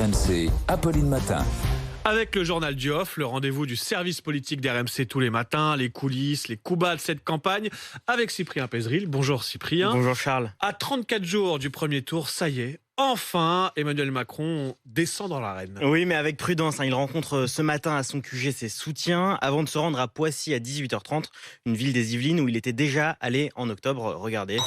RMC, Apolline Matin. Avec le journal du Off, le rendez-vous du service politique d'RMC tous les matins, les coulisses, les coups bas de cette campagne, avec Cyprien Pézeril. Bonjour Cyprien. Bonjour Charles. À 34 jours du premier tour, ça y est, enfin Emmanuel Macron descend dans l'arène. Oui, mais avec prudence. Il rencontre ce matin à son QG ses soutiens avant de se rendre à Poissy à 18h30, une ville des Yvelines où il était déjà allé en octobre. Regardez.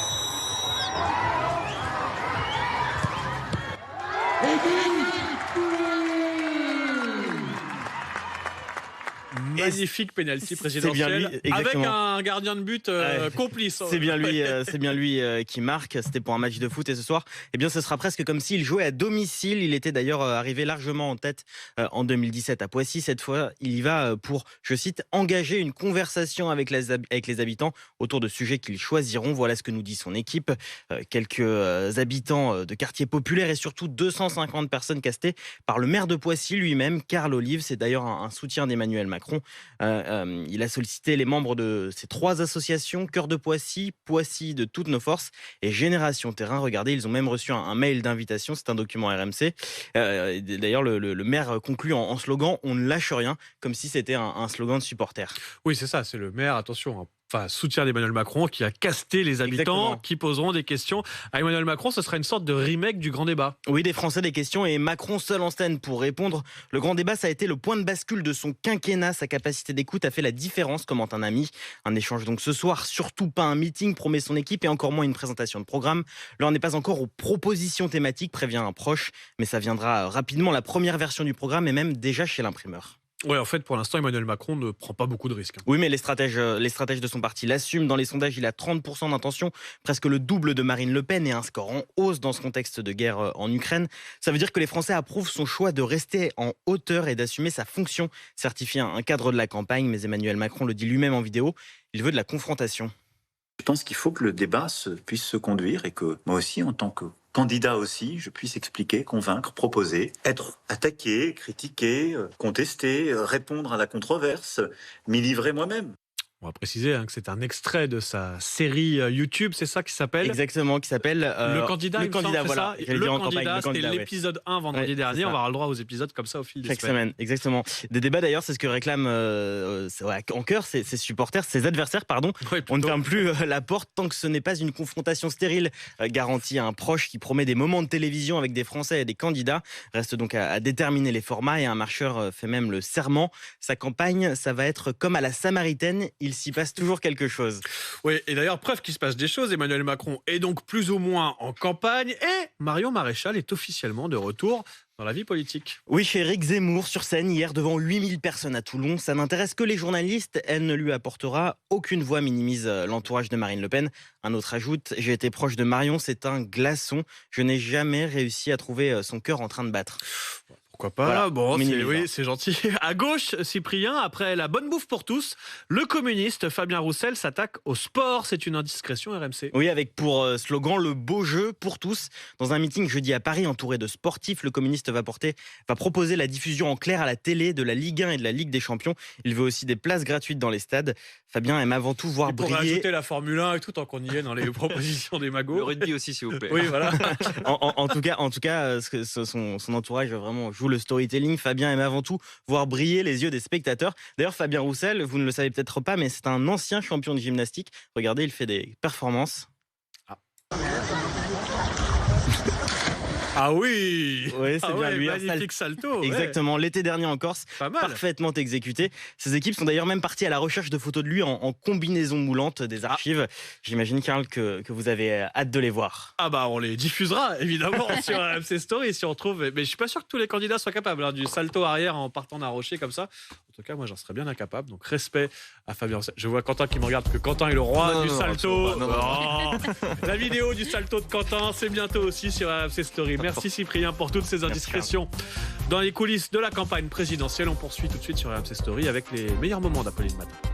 Magnifique pénalty présidentiel lui, avec un gardien de but complice. C'est bien lui qui marque. C'était pour un match de foot et ce soir, ce sera presque comme s'il jouait à domicile. Il était d'ailleurs arrivé largement en tête en 2017 à Poissy. Cette fois, il y va pour, je cite, engager une conversation avec les habitants autour de sujets qu'ils choisiront. Voilà ce que nous dit son équipe. Quelques habitants de quartiers populaires et surtout 250 personnes castées par le maire de Poissy lui-même, Carl Olive. C'est d'ailleurs un soutien d'Emmanuel Macron. Il a sollicité les membres de ces trois associations, Cœur de Poissy, Poissy de toutes nos forces et Génération Terrain. Regardez, ils ont même reçu un mail d'invitation, c'est un document RMC. D'ailleurs, le maire conclut en slogan « On ne lâche rien », comme si c'était un slogan de supporter. Oui, c'est ça, c'est le maire, attention, soutien d'Emmanuel Macron qui a casté les habitants. Exactement. Qui poseront des questions à Emmanuel Macron. Ce sera une sorte de remake du grand débat. Oui, des Français, des questions et Macron seul en scène pour répondre. Le grand débat, ça a été le point de bascule de son quinquennat. Sa capacité d'écoute a fait la différence, commente un ami. Un échange donc ce soir, surtout pas un meeting, promet son équipe et encore moins une présentation de programme. L'heure n'est pas encore aux propositions thématiques, prévient un proche, mais ça viendra rapidement. La première version du programme est même déjà chez l'imprimeur. Oui, en fait, pour l'instant, Emmanuel Macron ne prend pas beaucoup de risques. Oui, mais les stratèges de son parti l'assument. Dans les sondages, il a 30% d'intention, presque le double de Marine Le Pen et un score en hausse dans ce contexte de guerre en Ukraine. Ça veut dire que les Français approuvent son choix de rester en hauteur et d'assumer sa fonction, certifie un cadre de la campagne. Mais Emmanuel Macron le dit lui-même en vidéo, il veut de la confrontation. Je pense qu'il faut que le débat puisse se conduire et que moi aussi, en tant que candidat aussi, je puisse expliquer, convaincre, proposer, être attaqué, critiqué, contesté, répondre à la controverse, m'y livrer moi-même. On va préciser que c'est un extrait de sa série YouTube, c'est ça qui s'appelle ? Exactement, qui s'appelle Le Candidat. Le Candidat, voilà. Le Candidat, c'était l'épisode 1 vendredi dernier. On va avoir le droit aux épisodes comme ça au fil des semaines. Exactement. Des débats d'ailleurs, c'est ce que réclament en cœur ses supporters, ses adversaires, pardon. Ouais, on ne ferme plus la porte tant que ce n'est pas une confrontation stérile, garantie à un proche qui promet des moments de télévision avec des Français et des candidats. Reste donc à déterminer les formats et un marcheur fait même le serment. Sa campagne, ça va être comme à la Samaritaine. Il s'y passe toujours quelque chose. Oui, et d'ailleurs, preuve qu'il se passe des choses, Emmanuel Macron est donc plus ou moins en campagne et Marion Maréchal est officiellement de retour dans la vie politique. Oui, chez Éric Zemmour, sur scène, hier, devant 8000 personnes à Toulon. Ça n'intéresse que les journalistes. Elle ne lui apportera aucune voix, minimise l'entourage de Marine Le Pen. Un autre ajoute, j'ai été proche de Marion, c'est un glaçon. Je n'ai jamais réussi à trouver son cœur en train de battre. Pourquoi pas, voilà, bon, c'est gentil. À gauche, Cyprien, après la bonne bouffe pour tous, le communiste Fabien Roussel s'attaque au sport. C'est une indiscrétion RMC. Oui, avec pour slogan le beau jeu pour tous. Dans un meeting jeudi à Paris, entouré de sportifs, le communiste va proposer la diffusion en clair à la télé de la Ligue 1 et de la Ligue des Champions. Il veut aussi des places gratuites dans les stades. Fabien aime avant tout voir briller. Pour ajouter la Formule 1 et tout, tant qu'on y est dans les propositions des magots. Le rugby aussi, s'il vous plaît. Oui, voilà. en tout cas, son entourage vraiment joue le storytelling. Fabien aime avant tout voir briller les yeux des spectateurs. D'ailleurs, Fabien Roussel, vous ne le savez peut-être pas, mais c'est un ancien champion de gymnastique. Regardez, il fait des performances. Ah oui, c'est bien lui. Magnifique salto. Exactement, l'été dernier en Corse, parfaitement exécuté. Ses équipes sont d'ailleurs même parties à la recherche de photos de lui en combinaison moulante des archives. J'imagine, Karl, que vous avez hâte de les voir. Ah bah on les diffusera évidemment sur RMC Story si on trouve. Mais je suis pas sûr que tous les candidats soient capables du salto arrière en partant d'un rocher comme ça. En tout cas, moi j'en serais bien incapable. Donc respect à Fabien. Je vois Quentin qui me regarde parce que Quentin est le roi du salto. La vidéo du salto de Quentin, c'est bientôt aussi sur RMC Story. Merci Cyprien pour toutes ces indiscrétions. Dans les coulisses de la campagne présidentielle, on poursuit tout de suite sur RMC Story avec les meilleurs moments d'Apolline Matin.